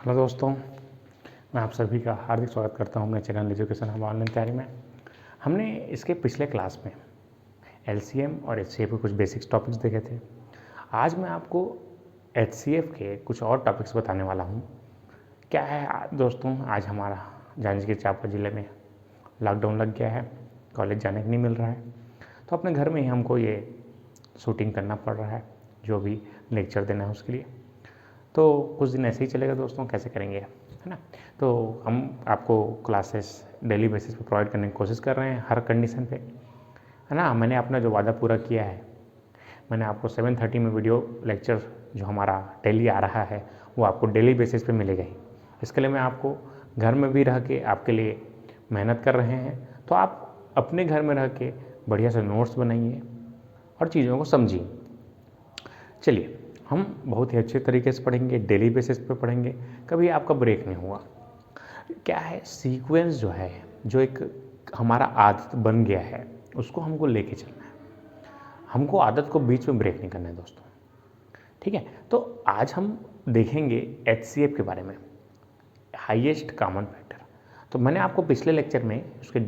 Hello दोस्तों, मैं आप सभी का हार्दिक स्वागत करता हूं अपने चैनल एजुकेशन हब ऑनलाइन तैयारी में। हमने इसके पिछले क्लास में एलसीएम और एचसीएफ के कुछ बेसिक्स टॉपिक्स देखे थे। आज मैं आपको एचसीएफ के कुछ और टॉपिक्स बताने वाला हूं। क्या है दोस्तों, आज हमारा जांजगीर चांपा ज़िले में लॉकडाउन लग गया है, कॉलेज जाने को नहीं मिल रहा है, तो अपने घर में ही हमको ये शूटिंग करना पड़ रहा है, जो भी लेक्चर देना है उसके लिए। तो कुछ दिन ऐसे ही चलेगा दोस्तों, कैसे करेंगे, है ना। तो हम आपको क्लासेस डेली बेसिस पे प्रोवाइड करने की कोशिश कर रहे हैं हर कंडीशन पे, है ना। मैंने अपना जो वादा पूरा किया है, मैंने आपको 7:30 में वीडियो लेक्चर जो हमारा डेली आ रहा है वो आपको डेली बेसिस पे मिलेगा ही। इसके लिए मैं आपको घर में भी रह के आपके लिए मेहनत कर रहे हैं, तो आप अपने घर में रह के बढ़िया से नोट्स बनाइए और चीज़ों को समझिए। चलिए, हम बहुत ही अच्छे तरीके से पढ़ेंगे, डेली बेसिस पे पढ़ेंगे, कभी आपका ब्रेक नहीं हुआ। क्या है, सीक्वेंस जो है, जो एक हमारा आदत बन गया है, उसको हमको लेके चलना है। हमको आदत को बीच में ब्रेक नहीं करना है दोस्तों, ठीक है। तो आज हम देखेंगे एचसीएफ के बारे में, हाईएस्ट कॉमन फैक्टर। तो मैंने आपको पिछले लेक्चर में उसके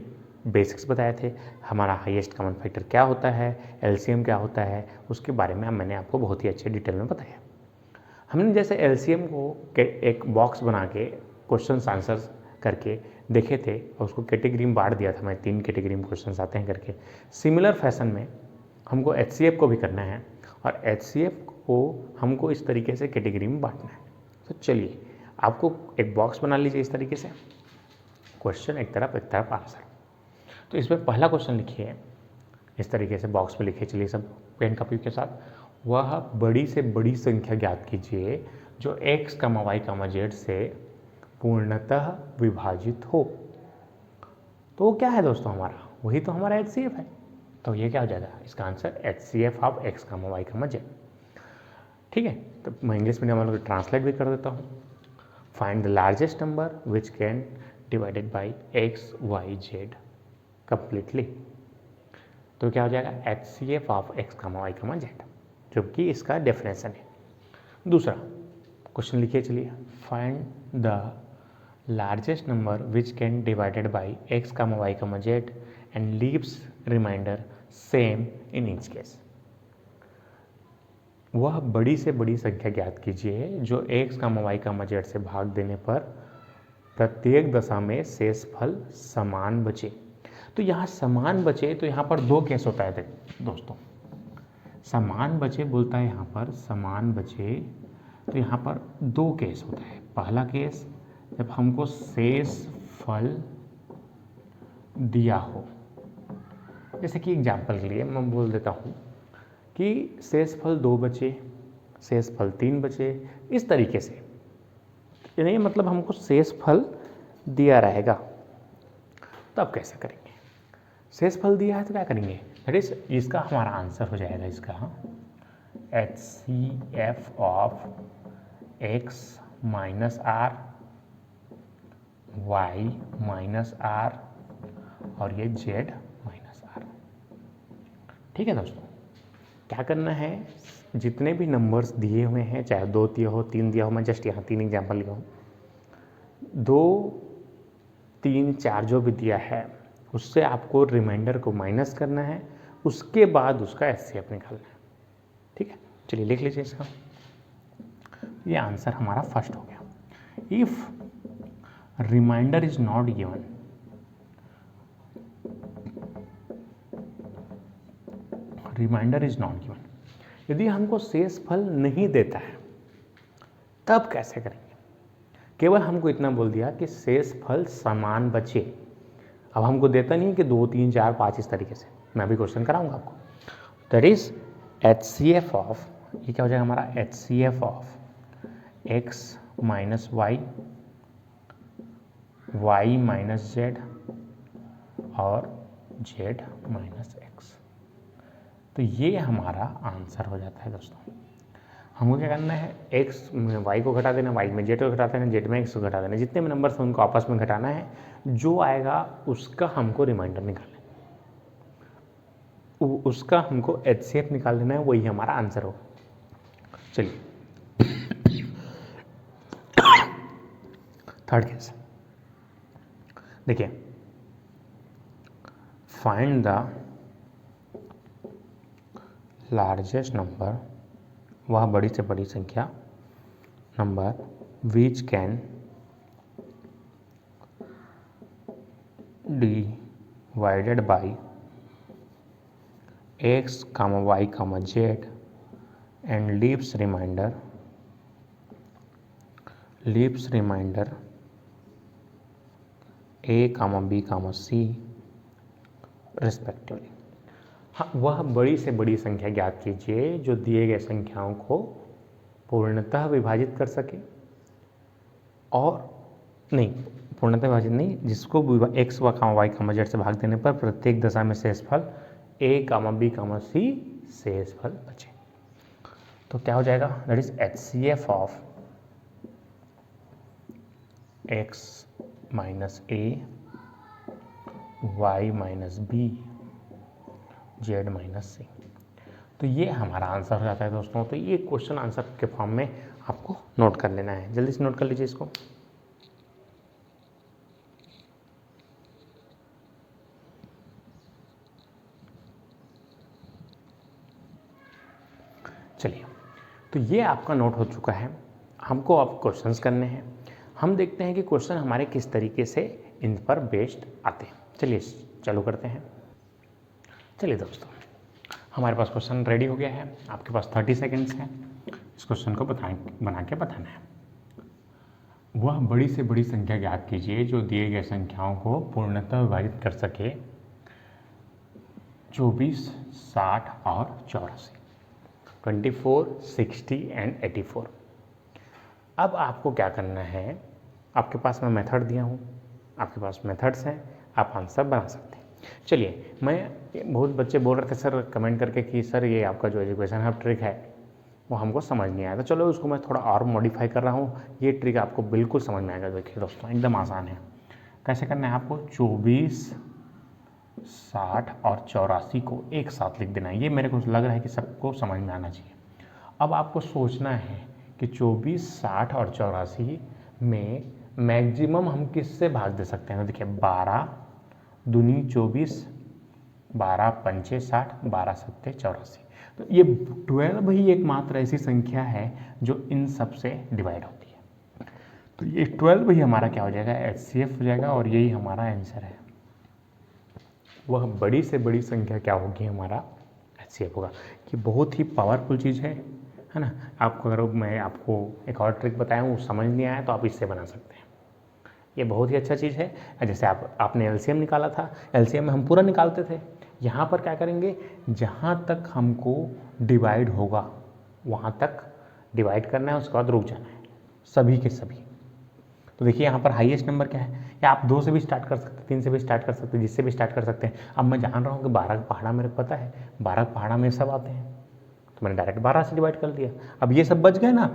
बेसिक्स बताए थे, हमारा हाईएस्ट कॉमन फैक्टर क्या होता है, एलसीएम क्या होता है, उसके बारे में मैंने आपको बहुत ही अच्छे डिटेल में बताया। हमने जैसे एलसीएम को एक बॉक्स बना के क्वेश्चन आंसर्स करके देखे थे और उसको कैटेगरी में बांट दिया था, मैं 3 कैटेगरी में क्वेश्चन आते हैं करके। सिमिलर फैशन में हमको एचसीएफ को भी करना है और एचसीएफ को हमको इस तरीके से कैटेगरी में बांटना है। तो चलिए, आपको एक बॉक्स बना लीजिए इस तरीके से, क्वेश्चन एक तरफ आंसर। तो इसमें पहला क्वेश्चन लिखिए इस तरीके से, बॉक्स पे लिखिए, चलिए सब पेन कॉपी के साथ। वह बड़ी से बड़ी संख्या ज्ञात कीजिए जो x, y, z से पूर्णतः विभाजित हो। तो वो क्या है दोस्तों, हमारा वही तो हमारा एचसीएफ है। तो ये क्या हो जाएगा, इसका answer HCF of x, y, z। ठीक है, तो मैं इंग्लिश मीडियम वालों को ट्रांसलेट भी कर देता हूँ। Find the largest number which can divided by x, y, z completely. तो क्या हो जाएगा, HCF of x, y, z, जो कि इसका डेफिनेशन है। दूसरा क्वेश्चन लिखिए, चलिए। Find the largest number which can divided by x, y, z and leaves reminder same in each case. वह बड़ी से बड़ी संख्या ज्ञात कीजिए जो x, y, z से भाग देने पर प्रत्येक दशा में शेष फल समान बचे। तो यहाँ समान बचे, तो यहाँ पर 2 केस होता है दोस्तों। समान बचे बोलता है यहाँ पर, समान बचे, तो यहाँ पर 2 केस होता है। पहला केस, जब हमको शेष फल दिया हो, जैसे कि एग्जाम्पल के लिए मैं बोल देता हूँ कि शेष फल 2 बचे, शेष फल 3 बचे, इस तरीके से। यानी मतलब हमको शेष फल दिया रहेगा, तब कैसे करेंगे। शेष फल दिया है तो क्या करेंगे, दैट इज इसका हमारा आंसर हो जाएगा इसका HCF of x minus r, y minus r और ये z माइनस आर। ठीक है दोस्तों, क्या करना है, जितने भी नंबर्स दिए हुए हैं, चाहे 2 दिया हो, 3 दिया हो, मैं जस्ट यहाँ 3 एग्जाम्पल लिया हूँ, 2, 3, 4 जो भी दिया है उससे आपको रिमाइंडर को माइनस करना है, उसके बाद उसका एचसीएफ निकालना है। ठीक है, चलिए लिख लीजिए इसका। ये आंसर हमारा फर्स्ट हो गया। If reminder is not given, reminder is not given, यदि हमको शेष फल नहीं देता है तब कैसे करेंगे। केवल हमको इतना बोल दिया कि शेष फल समान बचे। अब हमको देता नहीं है कि 2, 3, 4, 5 इस तरीके से। मैं अभी क्वेश्चन कराऊंगा आपको। दैट इज एचसीएफ ऑफ, ये क्या हो जाएगा हमारा, HCF of x minus y, y minus z और z माइनस एक्स। तो ये हमारा आंसर हो जाता है दोस्तों। हमको क्या करना है, x में y को घटा देना, y में z को घटा देना, z में x को घटा देना, जितने भी नंबर्स हैं उनको आपस में घटाना है, जो आएगा उसका हमको रिमाइंडर निकालना है, उसका हमको एचसीएफ निकाल देना है, वही हमारा आंसर होगा। चलिए थर्ड केस, देखिए, फाइंड द लार्जेस्ट नंबर, वह बड़ी से बड़ी संख्या, number which can divided by x, y, z and leaves remainder a, b, c respectively. हाँ, वह बड़ी से बड़ी संख्या ज्ञात कीजिए जो दिए गए संख्याओं को पूर्णतः विभाजित कर सके, और नहीं, पूर्णतः विभाजित नहीं, जिसको x, y, z से भाग देने पर प्रत्येक दशा में शेषफल a, b, c शेषफल बचे। तो क्या हो जाएगा, that is HCF of x minus a, y minus b, z minus c। तो ये हमारा आंसर हो जाता है दोस्तों। तो ये क्वेश्चन आंसर के फॉर्म में आपको नोट कर लेना है, जल्दी से नोट कर लीजिए इसको। चलिए, तो ये आपका नोट हो चुका है। हमको अब क्वेश्चंस करने हैं। हम देखते हैं कि क्वेश्चन हमारे किस तरीके से इन पर बेस्ड आते हैं। चलिए चालू करते हैं। चलिए दोस्तों, हमारे पास क्वेश्चन रेडी हो गया है। आपके पास 30 सेकेंड्स हैं इस क्वेश्चन को बना के बताना है। वह बड़ी से बड़ी संख्या ज्ञात कीजिए जो दिए गए संख्याओं को पूर्णतः विभाजित कर सके 24, 60 और 84, 24, 60 एंड 84। अब आपको क्या करना है, आपके पास मैं मेथड दिया हूँ, आपके पास मेथड्स हैं, आप आंसर बना सकते हैं। चलिए, बहुत बच्चे बोल रहे थे सर कमेंट करके कि सर ये आपका जो एजुकेशन हब ट्रिक है वो हमको समझ नहीं आया, तो चलो उसको मैं थोड़ा और मॉडिफाई कर रहा हूँ। ये ट्रिक आपको बिल्कुल समझ में आएगा। देखिए दोस्तों, एकदम आसान है। कैसे करना है, आपको 24, 60 और 84 को एक साथ लिख देना है। ये मेरे को लग रहा है कि सबको समझ में आना चाहिए। अब आपको सोचना है कि 24, 60 और 84 में मैक्सिमम हम किससे भाग दे सकते हैं। तो देखिए, 12 दूनी 24, 12 पंचे 60, 12 सत्ते 84। तो ये 12 ही एकमात्र ऐसी संख्या है जो इन सब से डिवाइड होती है। तो ये 12 ही हमारा क्या हो जाएगा, HCF हो जाएगा, और यही हमारा आंसर है। वह बड़ी से बड़ी संख्या क्या होगी, हमारा HCF होगा। ये बहुत ही पावरफुल चीज़ है ना। आपको अगर मैं आपको एक और ट्रिक बताया हूँ समझ नहीं आया तो आप इससे बना सकते हैं। ये बहुत ही अच्छा चीज़ है। जैसे आपने LCM निकाला था, LCM में हम पूरा निकालते थे। यहाँ पर क्या करेंगे, जहाँ तक हमको डिवाइड होगा वहाँ तक डिवाइड करना है, उसके बाद रुक जाना है सभी के सभी। तो देखिए यहाँ पर हाईएस्ट नंबर क्या है, या आप 2 से भी स्टार्ट कर सकते हैं, 3 से भी स्टार्ट कर सकते हैं, जिससे भी स्टार्ट कर सकते हैं। अब मैं जान रहा हूँ कि 12 का पहाड़ा मेरे को पता है, 12 का पहाड़ा में सब आते हैं, तो मैंने डायरेक्ट 12 से डिवाइड कर दिया। अब ये सब बच गए ना,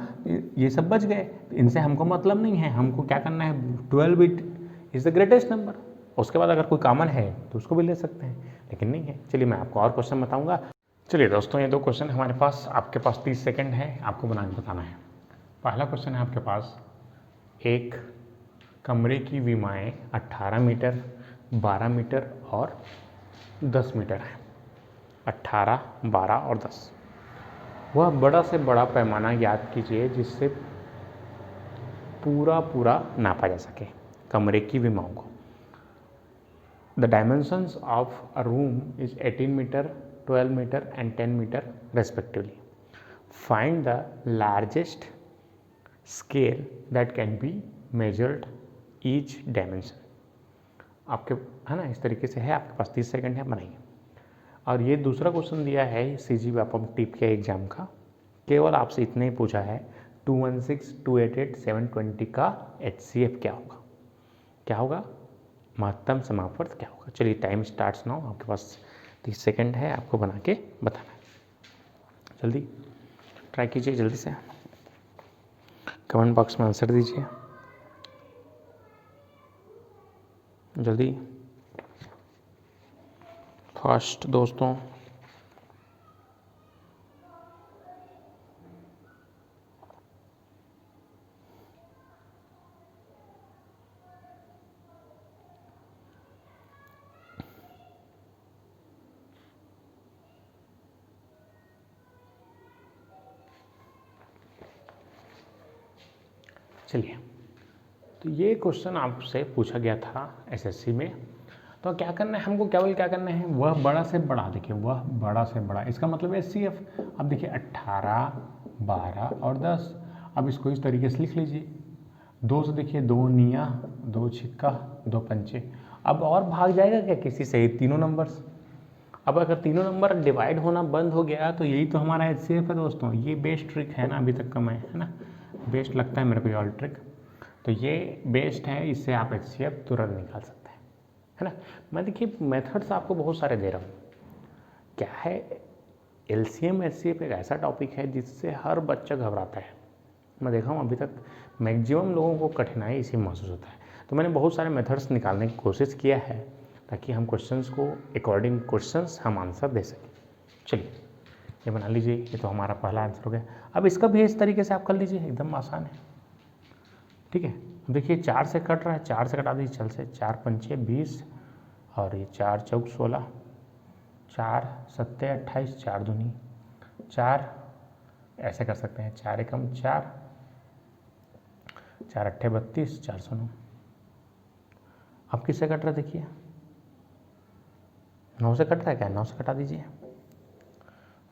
ये सब बच गए, इनसे हमको मतलब नहीं है। हमको क्या करना है, 12 bit is the greatest number. उसके बाद अगर कोई कॉमन है तो उसको भी ले सकते हैं, लेकिन नहीं है। चलिए मैं आपको और क्वेश्चन बताऊंगा। चलिए दोस्तों, ये 2 क्वेश्चन हमारे पास, आपके पास 30 सेकंड है, आपको बना के बताना है। पहला क्वेश्चन है आपके पास, एक कमरे की विमाएँ 18 मीटर, 12 मीटर और 10 मीटर है। 18, 12 और 10। वह बड़ा से बड़ा पैमाना याद कीजिए जिससे पूरा नापा जा सके कमरे की विमाओं को। The dimensions of a room is 18 metre, 12 metre and 10 metre respectively. Find the largest scale that can be measured each dimension. आपके है ना, इस तरीके से है। आपके पास 30 सेकंड है, बनाइए। और ये दूसरा क्वेश्चन दिया है CG व्यापम टिप के एग्जाम का, केवल आपसे इतना ही पूछा है, 216, 288, 720 का HCF क्या होगा, क्या होगा, महत्तम समापवर्त क्या होगा। चलिए टाइम स्टार्ट्स नाउ। आपके पास 30 सेकंड है, आपको बना के बताना है। जल्दी ट्राई कीजिए, जल्दी से कमेंट बॉक्स में आंसर दीजिए, जल्दी फास्ट दोस्तों। चलिए, तो ये क्वेश्चन आपसे पूछा गया था एसएससी में। तो क्या करना है हमको, केवल क्या करना है, वह बड़ा से बड़ा, देखिए वह बड़ा से बड़ा, इसका मतलब है HCF। अब देखिए 18, 12 और 10, अब इसको इस तरीके से लिख लीजिए। 2 से देखिए 2 निया, 2 छिक्का, 2 पंचे। अब और भाग जाएगा क्या किसी से, ये तीनों नंबर्स। अब अगर तीनों नंबर डिवाइड होना बंद हो गया तो यही तो हमारा HCF है दोस्तों। ये बेस्ट ट्रिक है ना, अभी तक का मैं, है ना, बेस्ट लगता है मेरे को ये ऑल ट्रिक। तो ये बेस्ट है, इससे आप HCF तुरंत निकाल सकते हैं, है ना। मैं देखिए मेथड्स आपको बहुत सारे दे रहा हूँ। क्या है, LCM HCF एक ऐसा टॉपिक है जिससे हर बच्चा घबराता है। मैं देखा हूँ अभी तक मैक्सिमम लोगों को कठिनाई इसी महसूस होता है। तो मैंने बहुत सारे मेथड्स निकालने की कोशिश किया है ताकि हम क्वेश्चंस को अकॉर्डिंग क्वेश्चंस हम आंसर दे सकें। चलिए, ये बना लीजिए, ये तो हमारा पहला आंसर हो गया। अब इसका भी इस तरीके से आप कर लीजिए, एकदम आसान है, ठीक है। देखिए 4 से कट रहा है, 4 से कटा दीजिए, चल से 4 पंचे 20 और ये 4 चौक 16, 4 सत्ते 28, 4 दूनी 4, ऐसे कर सकते हैं, 4 एकम 4, 4 अट्ठे 32, 409। अब किससे कट रहा है देखिए, 9 से कट रहा है क्या, 9 से कटा दीजिए।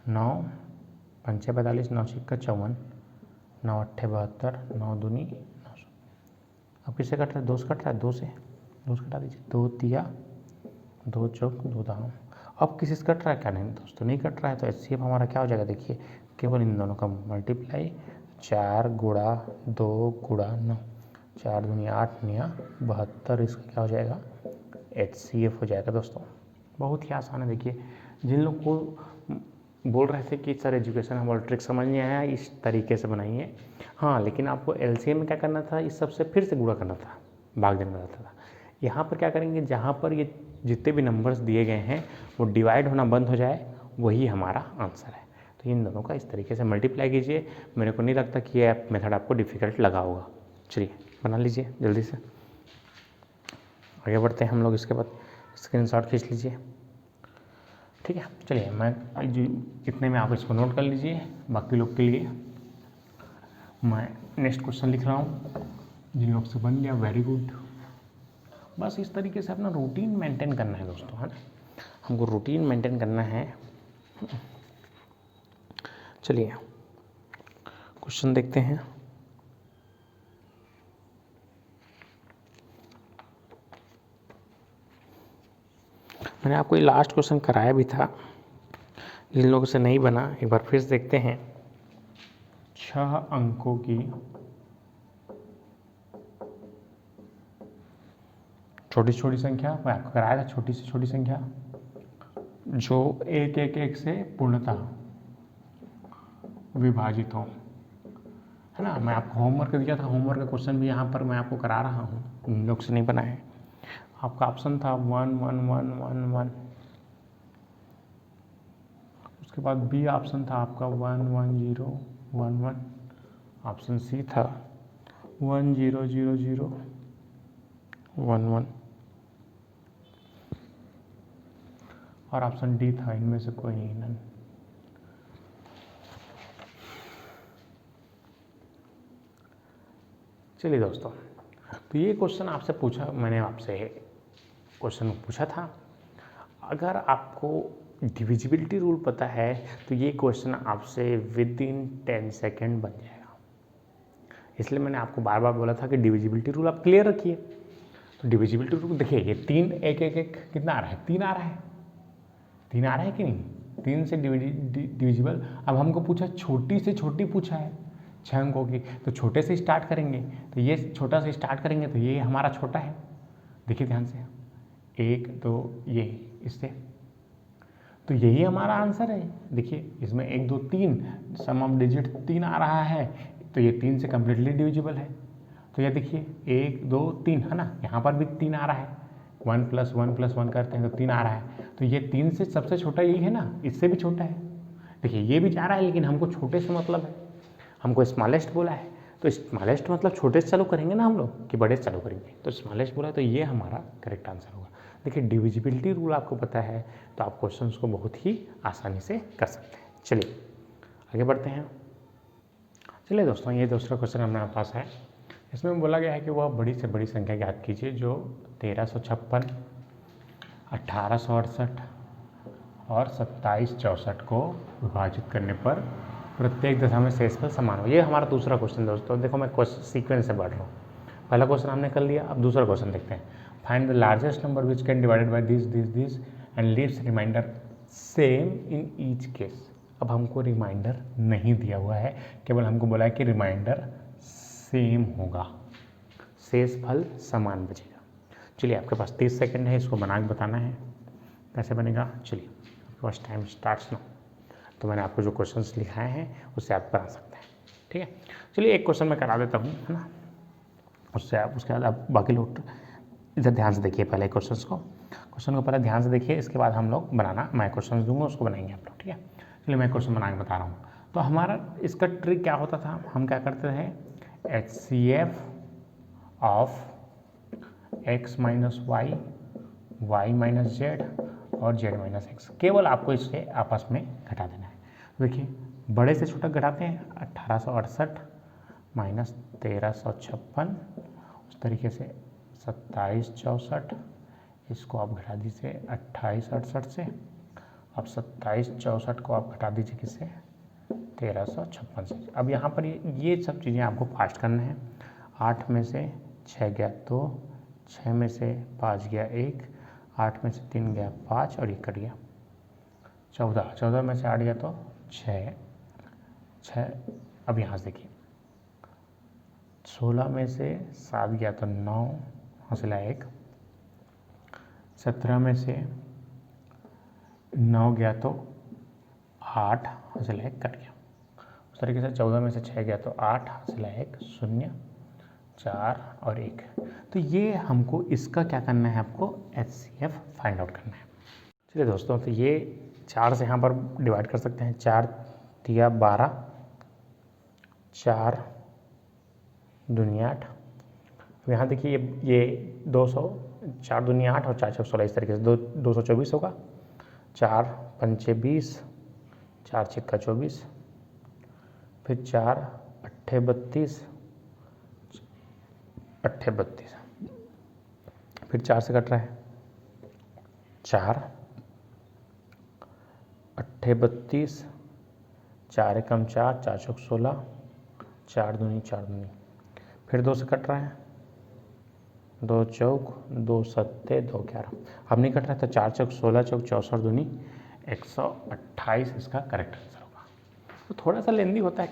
9 पंचे 42, 9 छिक्का 54, 9 अट्ठे 72, 9 दूनी 900। अब किससे कट रहा है, 2 से कट रहा है, 2 से कटा दीजिए। 2 तिया 2 चौक 2 दानों। अब किसी से कट रहा है क्या, नहीं दोस्तों नहीं कट रहा है। तो HCF हमारा क्या हो जाएगा, देखिए केवल इन दोनों का मल्टीप्लाई, 4 गुणा 2 गुणा 9, 4 दूनी 8 निया 72, इसका क्या हो जाएगा, HCF हो जाएगा दोस्तों। बहुत ही आसान है। देखिए जिन लोग को बोल रहे थे कि सर एजुकेशन हमारा ट्रिक समझ नहीं आया, इस तरीके से बनाइए। हाँ, लेकिन आपको LCM में क्या करना था, इस सबसे फिर से गुणा करना था, भाग देना रहता था। यहाँ पर क्या करेंगे, जहाँ पर ये जितने भी नंबर्स दिए गए हैं वो डिवाइड होना बंद हो जाए, वही हमारा आंसर है। तो इन दोनों का इस तरीके से मल्टीप्लाई कीजिए। मेरे को नहीं लगता कि ये मेथड आपको डिफ़िकल्ट लगा होगा। चलिए बना लीजिए जल्दी से, आगे बढ़ते हैं हम लोग। इसके बाद स्क्रीनशॉट खींच लीजिए, ठीक है। चलिए मैं इतने में आप इसको नोट कर लीजिए। बाकी लोग के लिए मैं नेक्स्ट क्वेश्चन लिख रहा हूँ। जिन लोग से बन गया वेरी गुड। बस इस तरीके से अपना रूटीन मेंटेन करना है दोस्तों, है ना, हमको रूटीन मेंटेन करना है। चलिए क्वेश्चन देखते हैं। मैंने आपको ये लास्ट क्वेश्चन कराया भी था, जिन लोगों से नहीं बना एक बार फिर से देखते हैं। 6 अंकों की छोटी छोटी संख्या, मैं आपको कराया था, छोटी से छोटी संख्या जो 1 1 1 से पूर्णतः विभाजित हो, है ना। मैं आपको होमवर्क दिया था, होमवर्क का क्वेश्चन भी यहाँ पर मैं आपको करा रहा हूँ, उन लोग से नहीं बना है। आपका ऑप्शन था 1 1 1 1 1, उसके बाद बी ऑप्शन था आपका 1 1 0 1 1, ऑप्शन सी था 1 0 0 0 1 1, और ऑप्शन डी था इनमें से कोई नहीं, नन। चलिए दोस्तों, तो ये क्वेश्चन आपसे पूछा, मैंने आपसे क्वेश्चन पूछा था। अगर आपको डिविजिबिलिटी रूल पता है तो ये क्वेश्चन आपसे विद इन 10 सेकेंड बन जाएगा। इसलिए मैंने आपको बार बार बोला था कि डिविजिबिलिटी रूल आप क्लियर रखिए। तो डिविजिबिलिटी रूल देखिए, ये 3 1 1 1 कितना आ रहा है, 3 आ रहा है, 3 आ रहा है कि नहीं, 3 से डिविजिबल। अब हमको पूछा छोटी से छोटी पूछा है 6 अंकों की, तो छोटे से स्टार्ट करेंगे। तो ये छोटा से स्टार्ट करेंगे तो ये हमारा छोटा है, देखिए ध्यान से, 1 2 ये इससे, तो यही हमारा आंसर है। देखिए इसमें 1 2 3 सम ऑफ डिजिट 3 आ रहा है, तो ये 3 से कम्प्लीटली डिविजिबल है। तो ये देखिए 1 2 3 है ना, यहाँ पर भी 3 आ रहा है, 1 + 1 + 1 करते हैं तो 3 आ रहा है। तो ये 3 से सबसे छोटा यही है ना, इससे भी छोटा है। देखिए ये भी जा रहा है, लेकिन हमको छोटे से मतलब है, हमको स्मॉलेस्ट बोला है। तो स्मॉलेस्ट मतलब छोटे से चालू करेंगे ना हम लोग कि बड़े से चालू करेंगे, तो स्मॉलेस्ट बोला है, तो ये हमारा करेक्ट आंसर होगा। देखिए डिविजिबिलिटी रूल आपको पता है तो आप क्वेश्चंस को बहुत ही आसानी से कर सकते हैं। चलिए आगे बढ़ते हैं। चलिए दोस्तों, ये दूसरा क्वेश्चन हमारे पास है। इसमें बोला गया है कि वह बड़ी से बड़ी संख्या ज्ञात कीजिए जो 1356, 1868 और 2764 को विभाजित करने पर प्रत्येक दशा में शेषफल समान हो। ये हमारा दूसरा क्वेश्चन दोस्तों। देखो मैं क्वेश्चन सीक्वेंस से बढ़ रहा हूँ। पहला क्वेश्चन हमने कर लिया, अब दूसरा क्वेश्चन देखते हैं। Find the largest number which can divided by this and leaves reminder same in each case. अब हमको रिमाइंडर नहीं दिया हुआ है, केवल हमको बोला है कि रिमाइंडर सेम होगा, शेषफल समान बचेगा। चलिए आपके पास 30 सेकंड है, इसको बना के बताना है कैसे बनेगा। चलिए आपके पास टाइम स्टार्ट्स नाउ। तो मैंने आपको जो क्वेश्चंस लिखाए हैं उससे आप बना सकते हैं, ठीक है। चलिए एक क्वेश्चन मैं करा देता हूँ, है ना, उससे आप उसके बाद आप बाकी लोग इधर ध्यान से देखिए। पहले क्वेश्चन को पहले ध्यान से देखिए, इसके बाद हम लोग बनाना, मैं क्वेश्चन दूंगा उसको बनाएंगे आप लोग, ठीक है। चलिए मैं क्वेश्चन बना के बता रहा हूँ। तो हमारा इसका ट्रिक क्या होता था, हम क्या करते थे, HCF of x minus y, y minus z और z माइनस एक्स, केवल आपको इससे आपस में घटा देना है। देखिए बड़े से छोटा घटाते हैं, 1868 माइनस 1356, उस तरीके से 2764, इसको आप घटा दीजिए 2868 से। अब 2764 को आप घटा दीजिए किससे, 1356 से। अब यहाँ पर ये सब चीज़ें आपको फास्ट करना है। 8 में से 6 गया 2, 6 में से 5 गया 1, 8 में से 3 गया 5 और 1 कट गया 14, 14 में से 8 गया तो 6। अब यहाँ से देखिए 16 में से 7 गया तो 9, हौसला 1, 17 में से 9 गया तो 8, हौसला 1 कट गया। उस तरीके से 14 में से 6 गया तो 8, हौसला 1, 0, 4 और 1। तो ये हमको इसका क्या करना है, आपको HCF फाइंड आउट करना है। चलिए दोस्तों, तो ये 4 से यहाँ पर डिवाइड कर सकते हैं। 4 दिया 12, 4 दूनी 8। यहाँ देखिए ये 200, 4 दूनी 8 और 4 चौक 16, इस तरीके से 224 होगा। 4 पंचे 20, 4 छिक्का 24, फिर 4 अट्ठे 32, फिर 4 से कट रहा है, 4 अट्ठे 32, 4 एकम 4, 4 चौक 16, 4 दूनी, फिर 2 से कट रहा है, 2 चौक 2 सत्ते 2 11। अब नहीं कट रहा है तो 4 चौक 16, चौक 64 दूनी 128 इसका करेक्ट आंसर होगा। तो थोड़ा सा लेंदी होता है,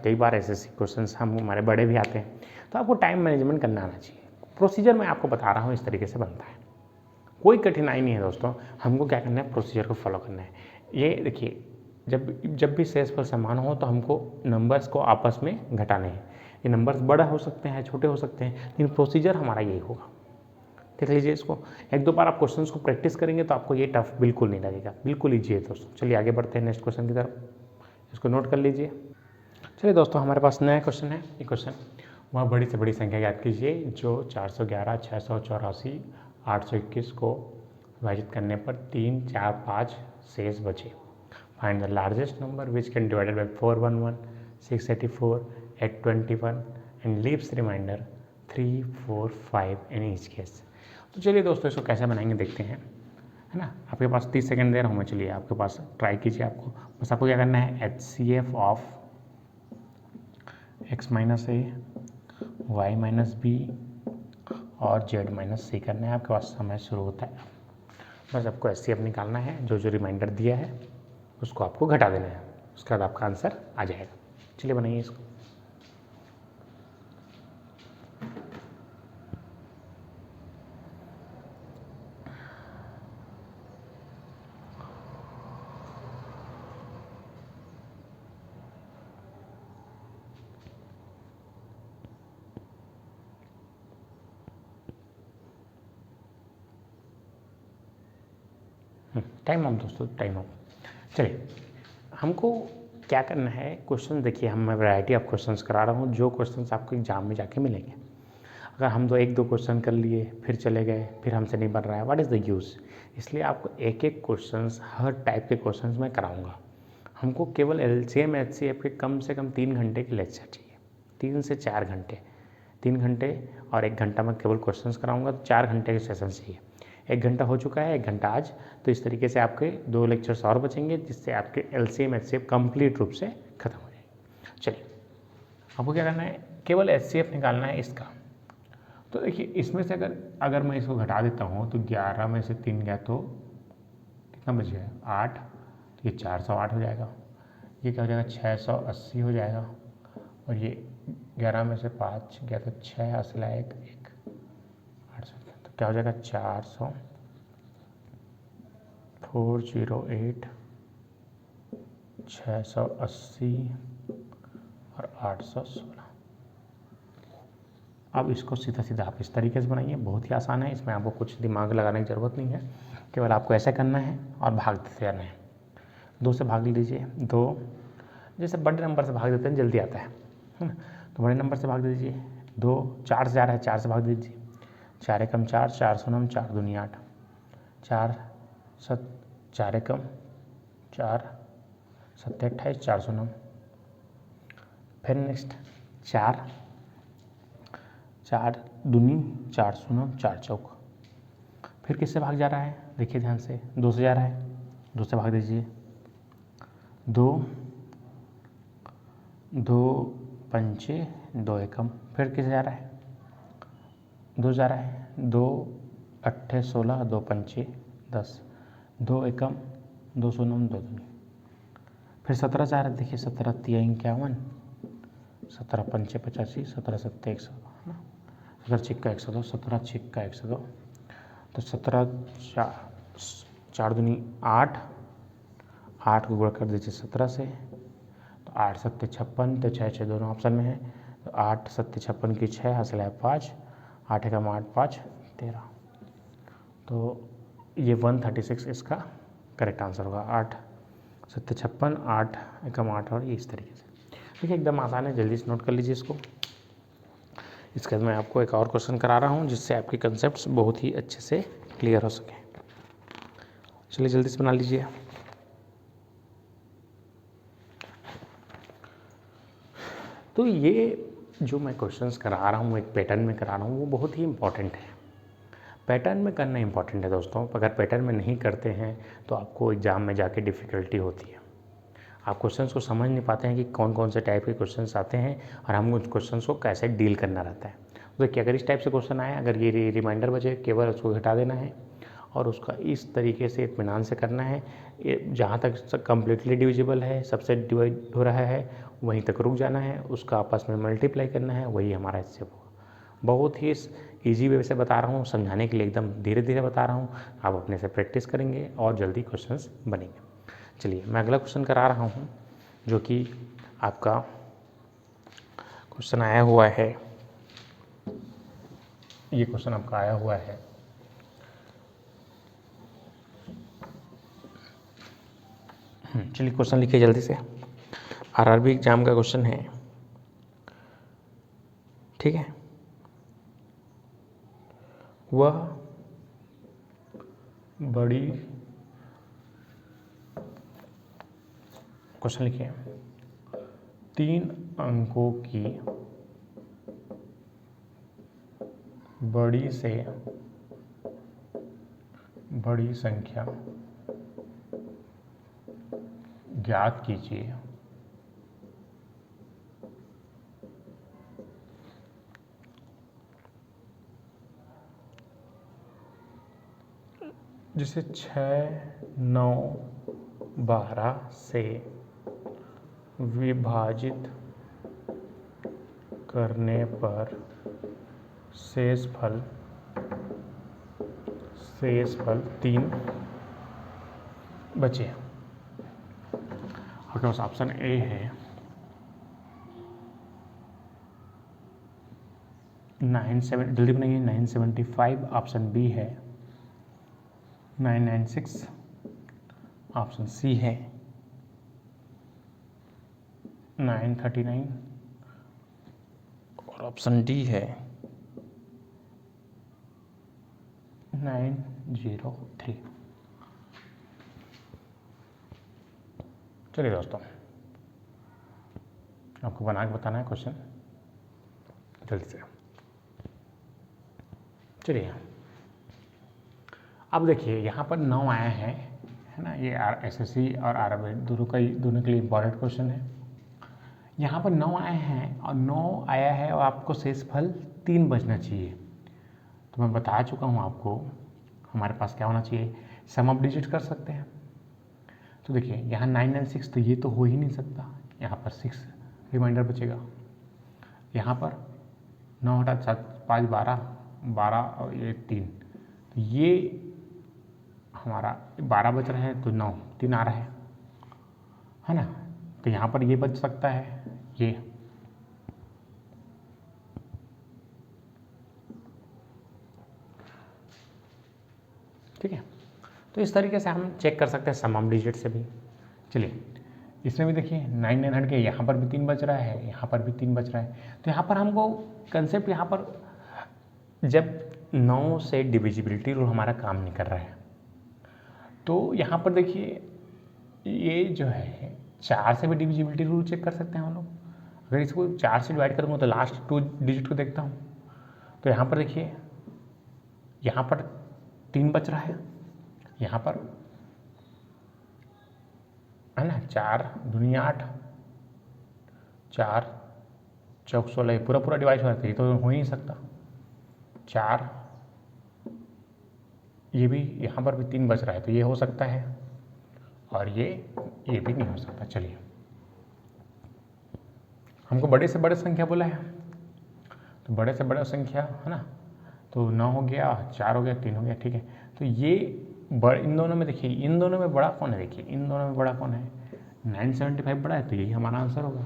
कई बार ऐसे क्वेश्चन हमारे बड़े भी आते हैं, तो आपको टाइम मैनेजमेंट करना आना चाहिए। प्रोसीजर मैं आपको बता रहा हूँ, इस तरीके से बनता है, कोई कठिनाई नहीं है दोस्तों। हमको क्या करना है, प्रोसीजर को फॉलो करना है। ये देखिए जब भी शेषफल समान हो तो हमको नंबर्स को आपस में घटाने हैं। ये नंबर्स बड़ा हो सकते हैं, छोटे हो सकते हैं, लेकिन प्रोसीजर हमारा यही होगा। देख लीजिए इसको, 1-2 बार आप क्वेश्चंस को प्रैक्टिस करेंगे तो आपको ये टफ बिल्कुल नहीं लगेगा, बिल्कुल ईजी है दोस्तों। चलिए आगे बढ़ते हैं नेक्स्ट क्वेश्चन की तरफ, इसको नोट कर लीजिए। चलिए दोस्तों, हमारे पास नया क्वेश्चन है। ये क्वेश्चन, वह बड़ी से बड़ी संख्या याद कीजिए जो 411, 684, 821 को विभाजित करने पर 3, 4, 5 शेष बचे। Find the largest number which can divided by 411, 684, 821 and leaves reminder 3, 4, 5 in each case. तो चलिए दोस्तों, इसको कैसे बनाएंगे देखते हैं, है ना। आपके पास 30 सेकंड दे रहा हूँ मैं, चलिए आपके पास ट्राई कीजिए। आपको बस आपको क्या करना है, HCF of x minus A, Y minus b और z माइनस सी करना है। आपके पास समय शुरू होता है, बस आपको HCF निकालना है। जो जो रिमाइंडर दिया है उसको आपको घटा देना है, उसके बाद आपका आंसर आ जाएगा। चलिए बनाइए इसको। टाइम ऑफ दोस्तों, टाइम ऑफ। चलिए हमको क्या करना है, क्वेश्चन देखिए, हम मैं वैरायटी ऑफ क्वेश्चंस करा रहा हूँ जो क्वेश्चंस आपको एग्जाम में जाके मिलेंगे। अगर हम तो 1-2 क्वेश्चन कर लिए फिर चले गए, फिर हमसे नहीं बन रहा है, व्हाट इज़ द यूज़। इसलिए आपको एक एक क्वेश्चंस, हर टाइप के क्वेश्चंस मैं कराऊंगा। हमको केवल LCM HCF के कम से कम 3 घंटे के लेक्चर चाहिए, 3 से 4 घंटे। 3 घंटे और 1 घंटा मैं केवल क्वेश्चंस कराऊंगा, तो 4 घंटे के सेशन चाहिए। 1 घंटा हो चुका है, 1 घंटा आज, तो इस तरीके से आपके 2 लेक्चर्स और बचेंगे, जिससे आपके LCM HCF कंप्लीट रूप से खत्म हो जाएगी। चलिए, आपको क्या करना है, केवल HCF निकालना है इसका। तो देखिए, इसमें से अगर मैं इसको घटा देता हूँ तो 11 में से 3 गया तो कितना बच गया, 8, ये 408 हो जाएगा। ये क्या हो जाएगा, 680 हो जाएगा। और ये 11 में से 5 गया तो 6 असला 1 800, तो क्या हो जाएगा, 400 408 680 और 816। अब इसको सीधा सीधा आप इस तरीके से बनाइए, बहुत ही आसान है, इसमें आपको कुछ दिमाग लगाने की ज़रूरत नहीं है, केवल आपको ऐसा करना है और भाग देते रहना है। 2 से भाग लीजिए, 2, जैसे बड़े नंबर से भाग देते हैं जल्दी आता है ना, तो बड़े नंबर से भाग दीजिए। 2 4 से जा रहा है, 4 से भाग दीजिए। 4 एकम 4, 4 शून्यम 4 दूनी 8, 4 एकम 4 7 28, 4 शून्यम। फिर नेक्स्ट 4 दूनी 4 शून्यम 4 चौक। फिर किससे भाग जा रहा है, देखिए ध्यान से, 2 से जा रहा है, 2 से भाग दीजिए। 2 पंचे 2 एकम। फिर किसे जा रहा है, 2 जा रहा है, 2 अट्ठे 16, 2 पंचे 10, 2 एकम 2 शून्यम 2 दूनी। फिर 17 जा रहा है, देखिए 17 तिया 51, 17 पंचे 85, 17 सत्ते 100, है ना, 17 छिक्का 102, 17 छिक्का 102, तो 17 4 दूनी 8, 8 को गुणा कर दीजिए 17 से, तो 8 सत्ते 56, तो 6 6 दोनों ऑप्शन में है, तो 8 सत्ते 56 की 6 हासिल है 5, 8 एकम 8 5 13, तो ये 136 इसका करेक्ट आंसर होगा। 8 सत्ते 56, 8 एकम 8, और ये इस तरीके से। देखिए एकदम आसान है, जल्दी से नोट कर लीजिए इसको। इसके बाद मैं आपको एक और क्वेश्चन करा रहा हूँ, जिससे आपके कंसेप्ट्स बहुत ही अच्छे से क्लियर हो सके। चलिए जल्दी से बना लीजिए। तो ये जो मैं क्वेश्चंस करा रहा हूँ, एक पैटर्न में करा रहा हूँ, वो बहुत ही इंपॉर्टेंट है। पैटर्न में करना इंपॉर्टेंट है दोस्तों, अगर पैटर्न में नहीं करते हैं तो आपको एग्ज़ाम में जाके डिफ़िकल्टी होती है। आप क्वेश्चंस को समझ नहीं पाते हैं कि कौन कौन से टाइप के क्वेश्चंस आते हैं और हम उस क्वेश्चंस को कैसे डील करना रहता है। तो देखिए, अगर इस टाइप से क्वेश्चन आए, अगर ये रिमाइंडर बचे, केवल उसको घटा देना है और उसका इस तरीके से इत्मीनान से करना है। जहाँ तक कम्प्लीटली डिविजिबल है, सबसे डिवाइड हो रहा है, वहीं तक रुक जाना है, उसका आपस में मल्टीप्लाई करना है, वही हमारा HCF होगा। बहुत ही ईजी वे से बता रहा हूँ, समझाने के लिए एकदम धीरे धीरे बता रहा हूँ। आप अपने से प्रैक्टिस करेंगे और जल्दी क्वेश्चंस बनेंगे। चलिए मैं अगला क्वेश्चन करा रहा हूँ, जो कि आपका क्वेश्चन आया हुआ है, ये क्वेश्चन आपका आया हुआ है चलिए क्वेश्चन लिखिए जल्दी से। RRB एग्जाम का क्वेश्चन है, ठीक है। वह बड़ी, क्वेश्चन लिखिए, 3 अंकों की बड़ी से बड़ी संख्या ज्ञात कीजिए जिसे 6, 9, 12 से विभाजित करने पर शेष फल 3 बचे। आपके पास ऑप्शन ए है 97, जल्दी बनाइए, 975, ऑप्शन बी है 996, ऑप्शन सी है 939 और ऑप्शन डी है 903। चलिए दोस्तों, आपको बना के बताना है क्वेश्चन जल्दी से। चलिए अब देखिए यहाँ पर 9 आया है ना, ये SSC और RRB दोनों के लिए इम्पॉर्टेंट क्वेश्चन है। यहाँ पर 9 आए हैं और 9 आया है और आपको शेषफल 3 बचना चाहिए। तो मैं बता चुका हूँ आपको हमारे पास क्या होना चाहिए, सम ऑफ डिजिट कर सकते हैं। तो देखिए यहाँ 9 और 6 तो ये तो हो ही नहीं सकता, यहाँ पर 6 रिमाइंडर बचेगा। यहाँ पर 9 हटा 7 5 12 और ये 3, तो ये हमारा 12 बच रहा है, तो 9 3 आ रहा है ना। तो यहाँ पर ये बच सकता है, ये ठीक है। तो इस तरीके से हम चेक कर सकते हैं सम ऑफ डिजिट से भी। चलिए इसमें भी देखिए 9 9 हट के यहाँ पर भी 3 बच रहा है, यहाँ पर भी 3 बच रहा है। तो यहाँ पर हमको कंसेप्ट, यहाँ पर जब 9 से डिविजिबिलिटी रूल हमारा काम नहीं कर रहा है, तो यहाँ पर देखिए ये जो है 4 से भी डिविजिबिलिटी रूल चेक कर सकते हैं हम लोग। अगर इसको 4 से डिवाइड करूँगा तो लास्ट 2 डिजिट को देखता हूँ, तो यहाँ पर देखिए यहाँ पर 3 बच रहा है, यहाँ पर है ना 4 दूनी 8, 4 चौक 16, पूरा डिवाइड हो जाता है, ये तो हो ही नहीं सकता। 4 ये भी यहाँ पर भी 3 बच रहा है, तो ये हो सकता है, और ये भी नहीं हो सकता। चलिए हमको बड़े से बड़े संख्या बोला है, तो बड़े से बड़ा संख्या है ना, तो 9 हो गया, 4 हो गया, 3 हो गया, ठीक है। तो ये इन दोनों में देखिए, इन दोनों में बड़ा कौन है, देखिए इन दोनों में बड़ा कौन है, 975 बड़ा है, तो यही हमारा आंसर होगा।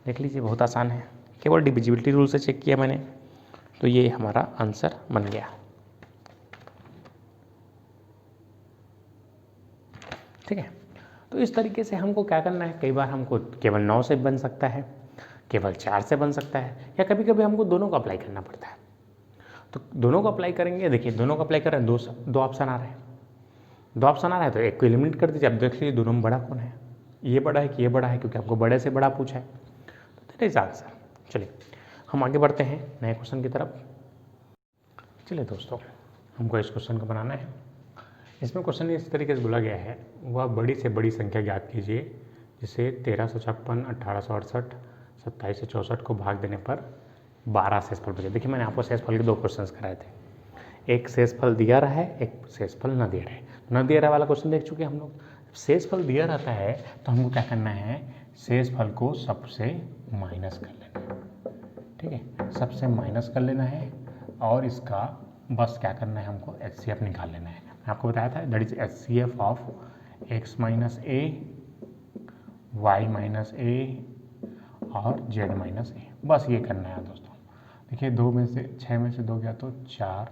देख लीजिए बहुत आसान है, केवल डिविजिबिलिटी रूल से चेक किया मैंने, तो ये हमारा आंसर बन गया। ठीक है, तो इस तरीके से हमको क्या करना है, कई बार हमको केवल 9 से बन सकता है, केवल 4 से बन सकता है, या कभी कभी हमको दोनों को अप्लाई करना पड़ता है। तो दोनों को अप्लाई करेंगे, देखिए दोनों को अप्लाई कर रहे हैं, दो ऑप्शन आ रहे हैं, 2 ऑप्शन आ रहा है, तो एक को एलिमिनेट कर दीजिए। अब देख लीजिए दोनों में बड़ा कौन है, ये बड़ा है कि ये बड़ा है, क्योंकि आपको बड़े से बड़ा पूछा है, तो तेरे हिसाब से। चलिए हम आगे बढ़ते हैं नए क्वेश्चन की तरफ। चलिए दोस्तों, हमको इस क्वेश्चन को बनाना है। इसमें क्वेश्चन इस तरीके से बोला गया है, वह बड़ी से बड़ी संख्या ज्ञात कीजिए जिसे 1356, 1868, 2764 को भाग देने पर 12 शेषफल बचे। देखिए मैंने आपको शेषफल के 2 क्वेश्चंस कराए थे, एक शेषफल दिया रहा है, एक शेषफल न दिया रहा है। न दिया रहा वाला क्वेश्चन देख चुके हम लोग। शेषफल दिया रहता है तो हमको क्या करना है, शेषफल को सबसे माइनस कर लेना है, ठीक है, सबसे माइनस कर लेना है, और इसका बस क्या करना है, हमको HCF निकाल लेना है। मैं आपको बताया था, that is HCF of x minus A, Y minus A और z माइनस ए, बस ये करना है दोस्तों। देखिए 2 में से 6 में से 2 गया तो 4,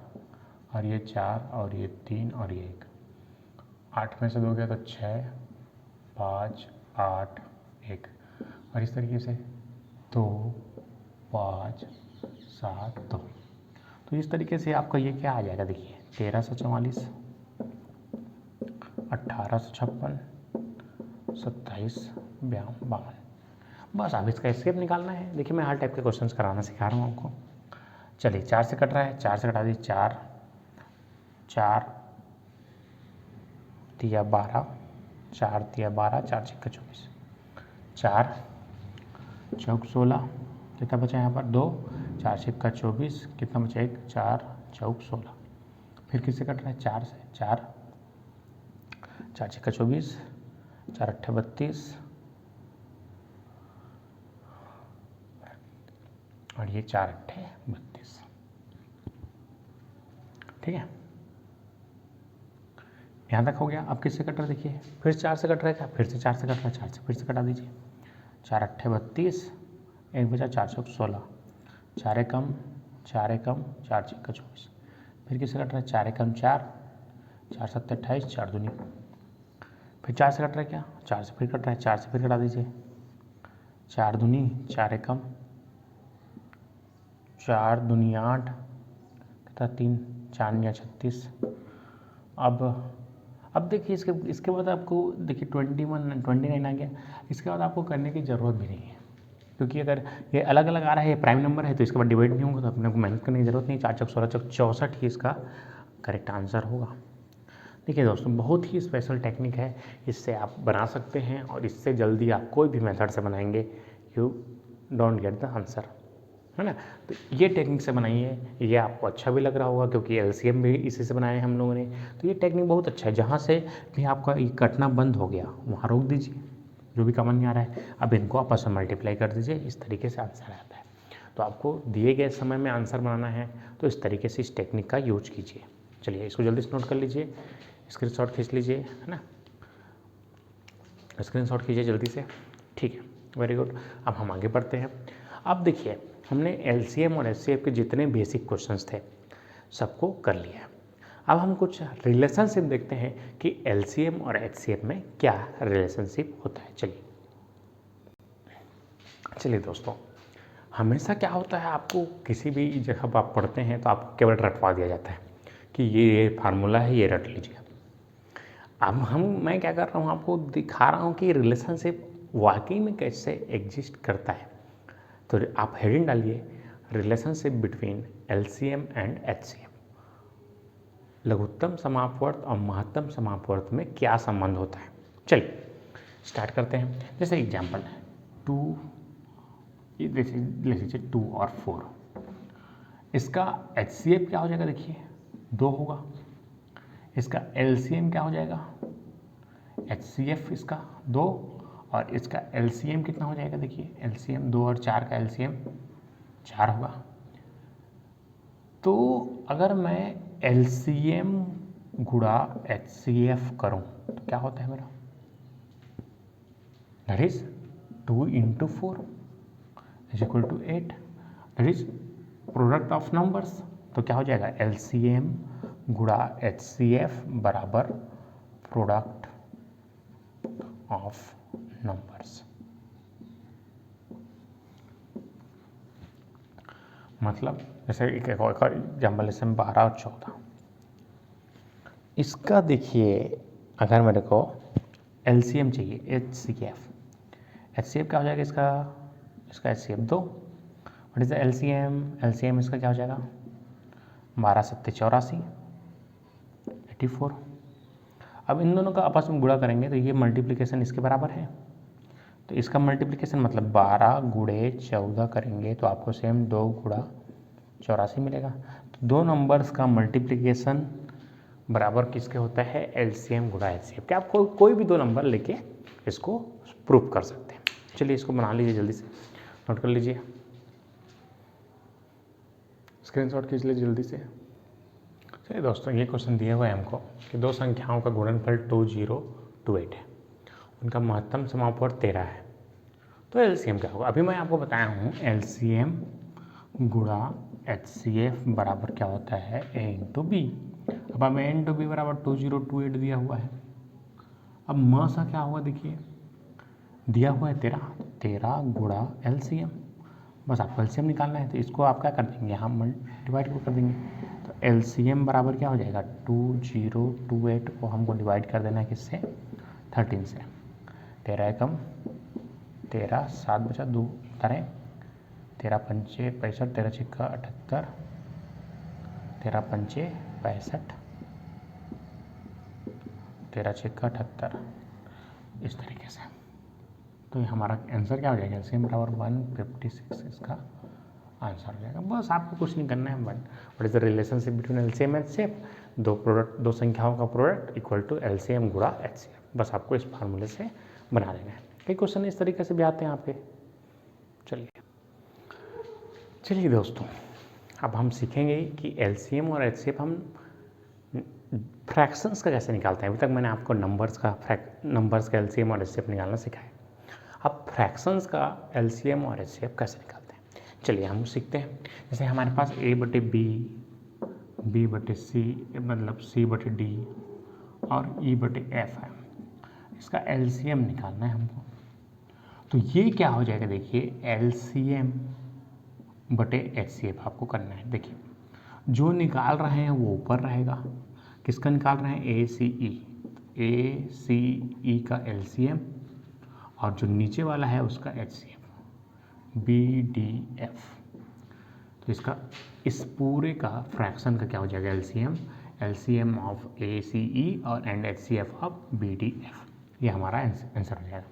और ये 4 और ये 3 और ये 1, 8 में से 2 गया तो 6 5 8 1, और इस तरीके से 2 5 7 2। तो इस तरीके से आपका ये क्या आ जाएगा, देखिए 1344, 1856, 2752। बस अब इसका एस्केप निकालना है। देखिए मैं हर टाइप के क्वेश्चंस कराना सिखा रहा हूँ आपको। चलिए 4 से कट रहा है, 4 से कटा दीजिए, 4 4 दिया 12, 4 दिया 12, 4 छक्का 24, 4 चौक 16, कितना बचा यहाँ पर 2, 4 छक्का 24, कितना बचा 1, 4 चौक 16। फिर किससे कट रहा है, 4 से, 4 छक्का 24, 4 अट्ठे 32, और ये 4 अट्ठे 32, ठीक है, यहाँ तक हो गया। अब किससे कट रहा है, देखिए फिर 4 से कट रहा है, क्या फिर से 4 से कट रहा है, 4 से फिर से कटा दीजिए, 4 अट्ठे 32, 1 बचा 4 चौक 16, 4 एकम 4 एकम 4 छक्का 24, फिर किससे कट रहा है, 4 एकम 4, 4 सत्ते 28, 4 दूनी, फिर 4 से कट रहा है, क्या 4 से फिर कट रहा है, 4 से फिर कटा दीजिए, 4 दूनी 4 एकम 4 दूनी 8, तथा 3 4 या 36। अब देखिए इसके बाद आपको देखिए 29 आ गया। इसके बाद आपको करने की ज़रूरत भी नहीं है, क्योंकि अगर ये अलग अलग आ रहा है, ये प्राइम नंबर है तो इसके बाद डिवाइड नहीं होगा, तो अपने को मेहनत करने की जरूरत नहीं। 4 चौक 16 चौक 64 ही इसका करेक्ट आंसर होगा। देखिए दोस्तों, बहुत ही स्पेशल टेक्निक है, इससे आप बना सकते हैं और इससे जल्दी आप कोई भी मेथड से बनाएंगे you don't get the answer, है ना। तो ये टेक्निक से बनाइए, ये आपको अच्छा भी लग रहा होगा क्योंकि एलसीएम भी इसी से बनाए हैं हम लोगों ने। तो ये टेक्निक बहुत अच्छा है, जहाँ से भी आपका ये कटना बंद हो गया वहाँ रोक दीजिए, जो भी कमन नहीं आ रहा है अब इनको आपस में मल्टीप्लाई कर दीजिए, इस तरीके से आंसर आता है। तो आपको दिए गए समय में आंसर बनाना है तो इस तरीके से इस टेक्निक का यूज कीजिए। चलिए इसको जल्दी से नोट कर लीजिए, स्क्रीनशॉट खींच लीजिए, है ना, स्क्रीनशॉट कीजिए जल्दी से। ठीक है, वेरी गुड। अब हम आगे बढ़ते हैं। अब देखिए, हमने एलसीएम और एचसीएफ के जितने बेसिक क्वेश्चंस थे सबको कर लिया है। अब हम कुछ रिलेशनशिप देखते हैं कि एलसीएम और एचसीएफ में क्या रिलेशनशिप होता है। चलिए दोस्तों, हमेशा क्या होता है, आपको किसी भी जगह आप पढ़ते हैं तो आपको केवल रटवा दिया जाता है कि ये फार्मूला है, ये रट लीजिए। अब मैं क्या कर रहा हूँ, आपको दिखा रहा हूँ कि रिलेशनशिप वाकई में कैसे एग्जिस्ट करता है। तो आप हेडिंग डालिए, relationship between LCM and HCF, लघुत्तम समापवर्त और महत्तम समापवर्त में क्या संबंध होता है। चलिए स्टार्ट करते हैं। जैसे एग्जाम्पल है 2, ले लीजिए 2 और 4, इसका एचसीएफ क्या हो जाएगा, देखिए 2 होगा। इसका एलसीएम क्या हो जाएगा, एचसीएफ इसका 2, और इसका एलसीएम कितना हो जाएगा, देखिए एलसीएम 2 और 4 का एलसीएम 4 होगा। तो अगर मैं एलसीएम गुणा एचसीएफ करूं तो क्या होता है मेरा, that is 2 into 4 is equal to 8, that is product of numbers. तो क्या हो जाएगा, एलसीएम गुणा एचसीएफ बराबर प्रोडक्ट ऑफ नंबर्स। मतलब जैसे एक और एग्जाम्पल, जैसे 12 और 14, इसका देखिए अगर मेरे को एलसीएम चाहिए, एचसीएफ क्या हो जाएगा इसका HCF 2, what is the LCM इसका क्या हो जाएगा, 12 7 84 84। अब इन दोनों का आपस में गुणा करेंगे तो ये मल्टीप्लिकेशन इसके बराबर है, तो इसका मल्टीप्लिकेशन मतलब 12 गुणे 14 करेंगे तो आपको सेम 2 गुणा 84 मिलेगा। तो दो नंबर्स का मल्टीप्लिकेशन बराबर किसके होता है, एलसीएम गुणा एचसीएफ। क्या आप कोई भी दो नंबर लेके इसको प्रूफ कर सकते हैं। चलिए इसको बना लीजिए, जल्दी से नोट कर लीजिए, स्क्रीनशॉट खींच लीजिए जल्दी से। चलिए दोस्तों, ये क्वेश्चन दिया हुआ है हमको कि दो संख्याओं का गुणनफल 2028 है, उनका महत्तम समापवर्त 13 है, तो एलसीएम क्या होगा। अभी मैं आपको बताया हूँ एलसीएम गुणा एचसीएफ बराबर क्या होता है, ए इंटू बी। अब हमें ए इंटू बी बराबर 2028 दिया हुआ है। अब म सा क्या होगा, देखिए दिया हुआ है 13 गुणा एलसीएम, बस आपको एलसीएम निकालना है। तो इसको आप क्या कर देंगे, हम डिवाइड कर देंगे। तो एलसीएम बराबर क्या हो जाएगा, 2028 को हमको डिवाइड कर देना है किससे, 13 से। 13 एकम 13, 7 बचा 2 13, 13 पंचे 65, 13 छिक्का 78, 13 पंचे 65, 13 छिक्का 78, इस तरीके से। तो ये हमारा आंसर क्या हो जाएगा, एलसीएम बराबर 156 इसका आंसर हो जाएगा। बस आपको कुछ नहीं करना है, but what is the relationship between LCM and HCF, दो संख्याओं का प्रोडक्ट इक्वल टू एलसीएम गुणा एचसीएफ। बस आपको इस फार्मूले से बना देना है। कई क्वेश्चन इस तरीके से भी आते हैं आपके। चलिए दोस्तों, अब हम सीखेंगे कि एलसीएम और एचसीएफ हम फ्रैक्शंस का कैसे निकालते हैं। अभी तक मैंने आपको नंबर्स का एलसीएम और एचसीएफ निकालना सिखाया। अब फ्रैक्शंस का एलसीएम और एचसीएफ कैसे निकालते हैं, चलिए हम सीखते हैं। जैसे हमारे पास a/b, b/c मतलब c/d और e/f है, इसका एलसीएम निकालना है हमको। तो ये क्या हो जाएगा, देखिए एलसीएम बटे एचसीएफ आपको करना है। देखिए जो निकाल रहे हैं वो ऊपर रहेगा, किसका निकाल रहे हैं, ACE का एलसीएम, और जो नीचे वाला है उसका एचसीएफ। BDF। तो इसका इस पूरे का फ्रैक्शन का क्या हो जाएगा, LCM ऑफ ACE और एंड HCF ऑफ BDF, ये हमारा आंसर हो जाएगा।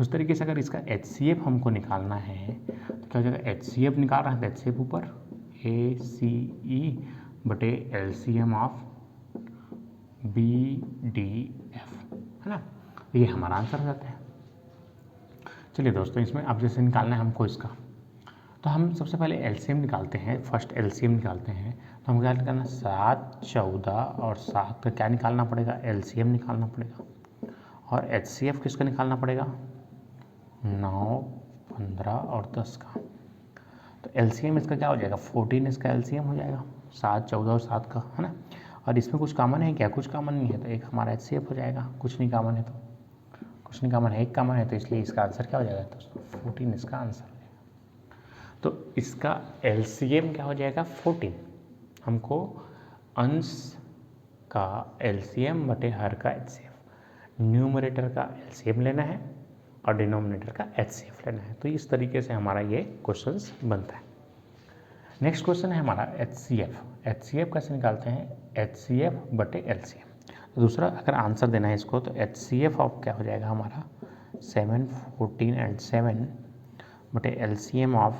उस तरीके से अगर इसका HCF हमको निकालना है तो क्या हो जाएगा, HCF निकाल रहा है तो HCF ऊपर ACE बटे LCM ऑफ BDF, है ना, ये हमारा आंसर हो जाता है। चलिए दोस्तों, इसमें अब जैसे निकालना है हमको इसका, तो हम सबसे पहले LCM निकालते हैं। फर्स्ट LCM निकालते हैं तो हमको क्या निकालना, 7, 14 और 7 का क्या निकालना पड़ेगा, LCM निकालना पड़ेगा। और HCF किसका निकालना पड़ेगा, 9, 15 और 10 का। तो LCM इसका क्या हो जाएगा, 14 इसका LCM हो जाएगा, 7, 14 और 7 का, है ना। और इसमें कुछ कॉमन है क्या, कुछ कॉमन नहीं है, तो एक हमारा HCF हो जाएगा। कुछ नहीं कॉमन है तो कुछ नहीं कॉमन है, एक कॉमन है, तो इसलिए इसका आंसर क्या हो जाएगा दोस्तों, 14 इसका आंसर हो जाएगा। तो इसका LCM क्या हो जाएगा, 14। हमको अंश का LCM बटे हर का HCF, न्यूमरेटर का LCM लेना है और डिनोमिनेटर का HCF लेना है। तो इस तरीके से हमारा ये क्वेश्चंस बनता है। नेक्स्ट क्वेश्चन है हमारा HCF कैसे निकालते हैं, HCF बटे LCM। तो दूसरा अगर आंसर देना है इसको, तो HCF ऑफ क्या हो जाएगा हमारा, 7, 14 एंड 7 बटे LCM ऑफ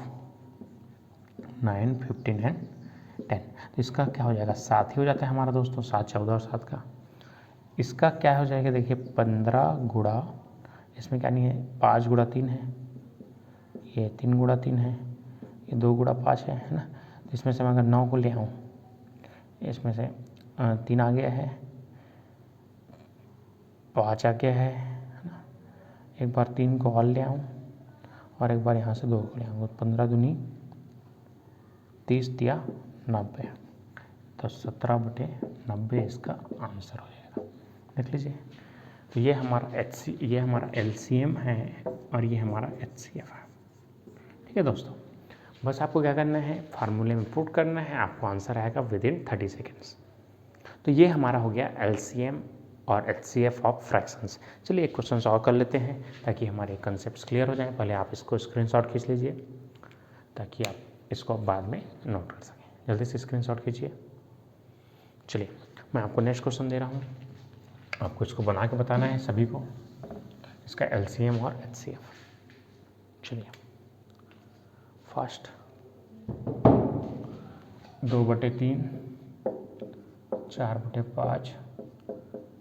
9, 15 एंड 10। तो इसका क्या हो जाएगा, 7 ही हो जाता है हमारा दोस्तों, 7, 14 और 7 का। इसका क्या हो जाएगा, देखिए 15 गुणा, इसमें क्या नहीं है, 5 गुणा 3 है, ये 3 गुणा 3 है, ये 2 गुणा 5 है ना। तो इसमें से मैं अगर 9 को ले आऊँ, इसमें से 3 आ गया है, 5 आ गया है ना। एक बार 3 को और ले आऊँ और एक बार यहाँ से 2 को ले आऊँ, 15 दूनी 30 दिया 90, तो 17 बटे 90 इसका आंसर हो जाएगा। देख लीजिए, तो ये हमारा LCM है और ये हमारा HCF है। ठीक है दोस्तों, बस आपको क्या करना है, फार्मूले में पुट करना है, आपको आंसर आएगा विदिन 30 सेकेंड्स। तो ये हमारा हो गया LCM और HCF ऑफ फ्रैक्शंस। चलिए एक क्वेश्चन और कर लेते हैं ताकि हमारे कंसेप्ट क्लियर हो जाएं। पहले आप इसको स्क्रीनशॉट खींच लीजिए ताकि आप इसको बाद में नोट कर सकें। जल्दी से स्क्रीनशॉट खींचिए। चलिए मैं आपको नेक्स्ट क्वेश्चन दे रहा हूँ, आपको इसको बना के बताना है सभी को, इसका LCM और HCF। चलिए फर्स्ट 2/3, 4/5,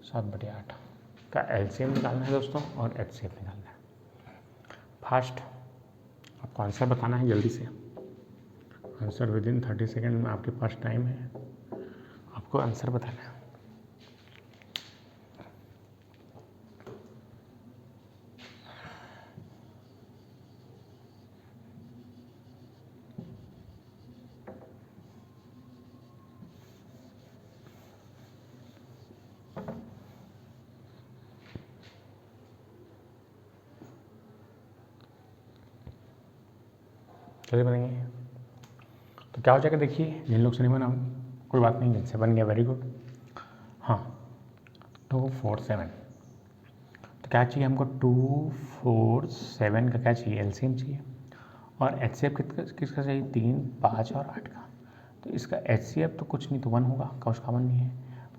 7/8 का LCM निकालना है दोस्तों और HCF निकालना है। फर्स्ट आपको आंसर बताना है, जल्दी से आंसर विदिन 30 सेकेंड में आपके पास टाइम है, आपको आंसर बताना है। कैसे बनेंगे, तो क्या हो जाएगा, देखिए जिन लोग से नहीं बना कोई बात नहीं, जिनसे बन गया वेरी गुड। हाँ 2, 4, 7, तो क्या चाहिए हमको, 2, 4, 7 का क्या चाहिए, LCM चाहिए। और HCF किसका चाहिए, 3, 5 और 8 का। तो इसका HCF तो कुछ नहीं, तो 1 होगा, कुछ कॉमन नहीं है,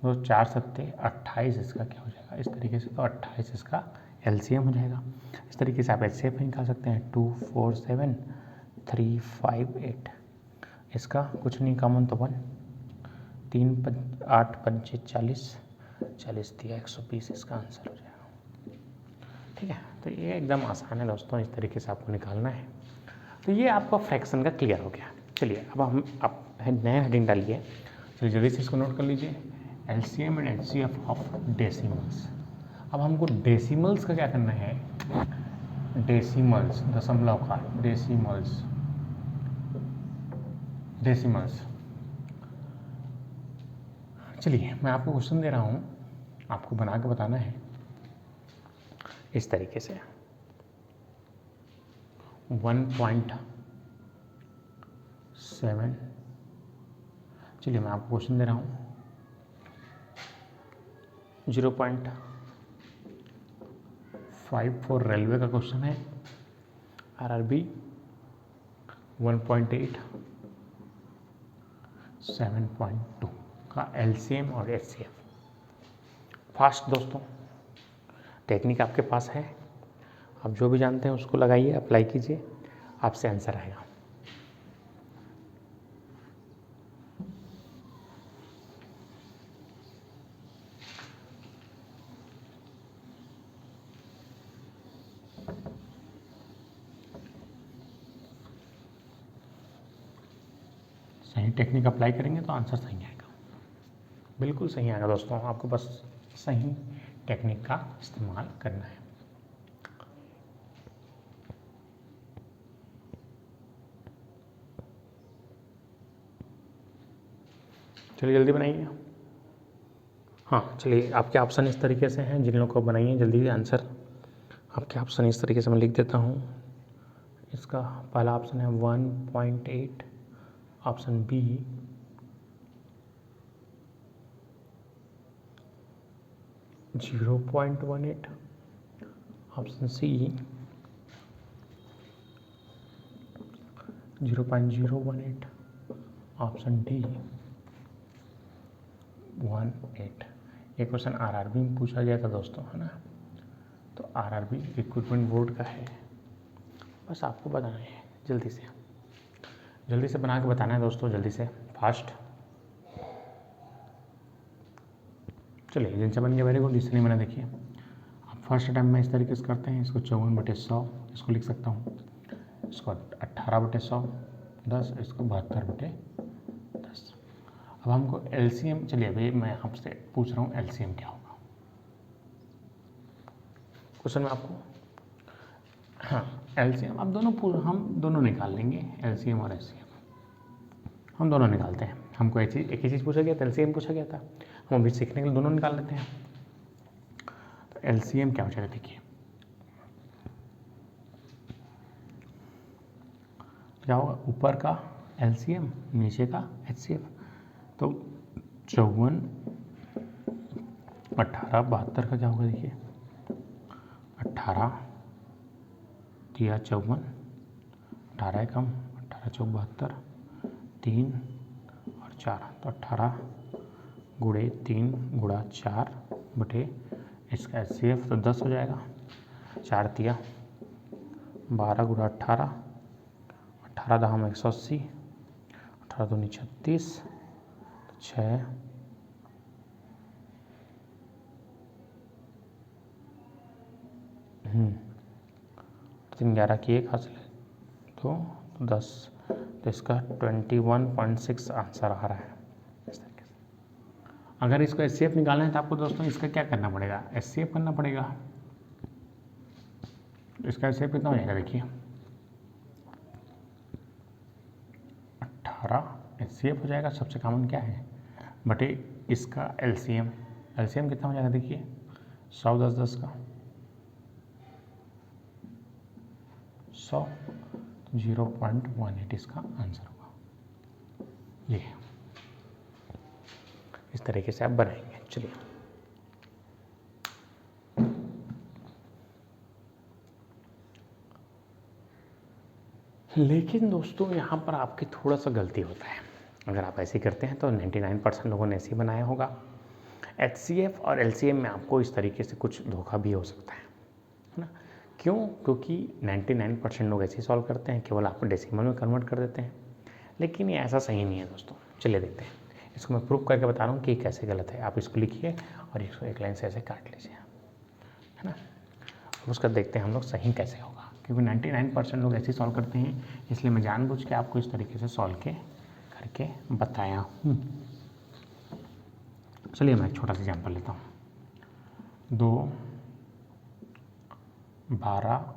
तो 4, 7, 28 इसका क्या हो जाएगा, इस तरीके से। तो 28 इसका LCM हो जाएगा। इस तरीके से आप HCF भी निकाल सकते हैं, 2, 4, 7, 3, 5, 8, इसका कुछ नहीं कॉमन, तो 1, 3, 8, 5, 40, 40 दिया 120, इसका आंसर हो जाएगा। ठीक है, तो ये एकदम आसान है दोस्तों, इस तरीके से आपको निकालना है। तो ये आपका फ्रैक्शन का क्लियर हो गया। चलिए अब हम नया हेडिंग डालिए। चलिए जल्दी से इसको नोट कर लीजिए, LCM and HCF of decimals. अब हमको डेसिमल्स का क्या करना है, डेसिमल्स दशमलव का, डेसिमल्स। चलिए मैं आपको क्वेश्चन दे रहा हूँ, आपको बना के बताना है इस तरीके से। 1.7, चलिए मैं आपको क्वेश्चन दे रहा हूँ, 0.54 रेलवे का क्वेश्चन है, RRB 1.8, 7.2 का LCM और HCF। फास्ट दोस्तों, टेक्निक आपके पास है, आप जो भी जानते हैं उसको लगाइए, अप्लाई कीजिए, आपसे आंसर आएगा। सही टेक्निक अप्लाई करेंगे तो आंसर सही आएगा, बिल्कुल सही आएगा दोस्तों। आपको बस सही टेक्निक का इस्तेमाल करना है। चलिए जल्दी बनाइए। हाँ चलिए, आपके ऑप्शन इस तरीके से हैं, जिन लोगों को बनाइए जल्दी आंसर। आपके ऑप्शन इस तरीके से मैं लिख देता हूँ। इसका पहला ऑप्शन है 1.8, option B 0.18, option C 0.018, option D 1.8। ये क्वेश्चन आरआरबी में पूछा गया था दोस्तों, है ना। तो आरआरबी रिक्रूटमेंट बोर्ड का है, बस आपको बताना है। जल्दी से बना के बताना है दोस्तों, जल्दी से, फास्ट। चलिए जिनसे बन गया वेरी गुड, जिससे नहीं बना देखिए। आप फर्स्ट टाइम में इस तरीके से करते हैं, इसको 54/100 इसको लिख सकता हूँ, इसको 18/100 10, इसको 72/10। अब हमको LCM, चलिए अभी मैं आपसे पूछ रहा हूँ LCM क्या होगा क्वेश्चन में आपको। हाँ LCM अब हम दोनों निकाल लेंगे, LCM और HCM हम दोनों निकालते हैं। हमको एक ही चीज़ पूछा गया था, LCM पूछा गया था, हम अभी सीखने के लिए दोनों निकाल लेते हैं। तो LCM क्या हो जाएगा देखिए, क्या होगा, ऊपर का LCM नीचे का HCF। तो 54, 18, 72 का क्या होगा देखिए, 18 दिया 54, 18 कम, 18 चौक 72, 3 और 4, तो 18 गुणे 3 गुणा 4 बटे इसका HCF तो 10 हो जाएगा। 4 दिया 12 गुणा 18, 18 दहा 180, 18 दूनी 36, 6 3 11 की 1 हासिल है तो 10, तो इसका 21.6 आंसर आ रहा है इस तरीके से। अगर इसको HCF निकालना है तो आपको दोस्तों इसका क्या करना पड़ेगा, HCF करना पड़ेगा। इसका HCF कितना हो जाएगा देखिए, 18 HCF हो जाएगा, सबसे कॉमन क्या है, बटे इसका LCM कितना हो जाएगा देखिए, 100 10 10 का 100, 0.18 इसका आंसर होगा। ये इस तरीके से आप बनाएंगे। चलिए लेकिन दोस्तों यहाँ पर आपकी थोड़ा सा गलती होता है। अगर आप ऐसे करते हैं तो 99% लोगों ने ऐसे ही बनाया होगा। HCF और LCM में आपको इस तरीके से कुछ धोखा भी हो सकता है ना। क्यों? क्योंकि 99% लोग ऐसे ही सॉल्व करते हैं, केवल आप डेसिमल में कन्वर्ट कर देते हैं, लेकिन ये ऐसा सही नहीं है दोस्तों। चलिए देखते हैं, इसको मैं प्रूफ करके बता रहा हूँ कि कैसे गलत है। आप इसको लिखिए और इसको एक लाइन से ऐसे काट लीजिए, है ना। अब उसका देखते हैं हम लोग सही कैसे होगा, क्योंकि 99% लोग ऐसे ही सॉल्व करते हैं, इसलिए मैं जानबूझ के आपको इस तरीके से सॉल्व करके बताया हूँ। चलिए मैं एक छोटा सा एग्जाम्पल लेता हूँ। 2 12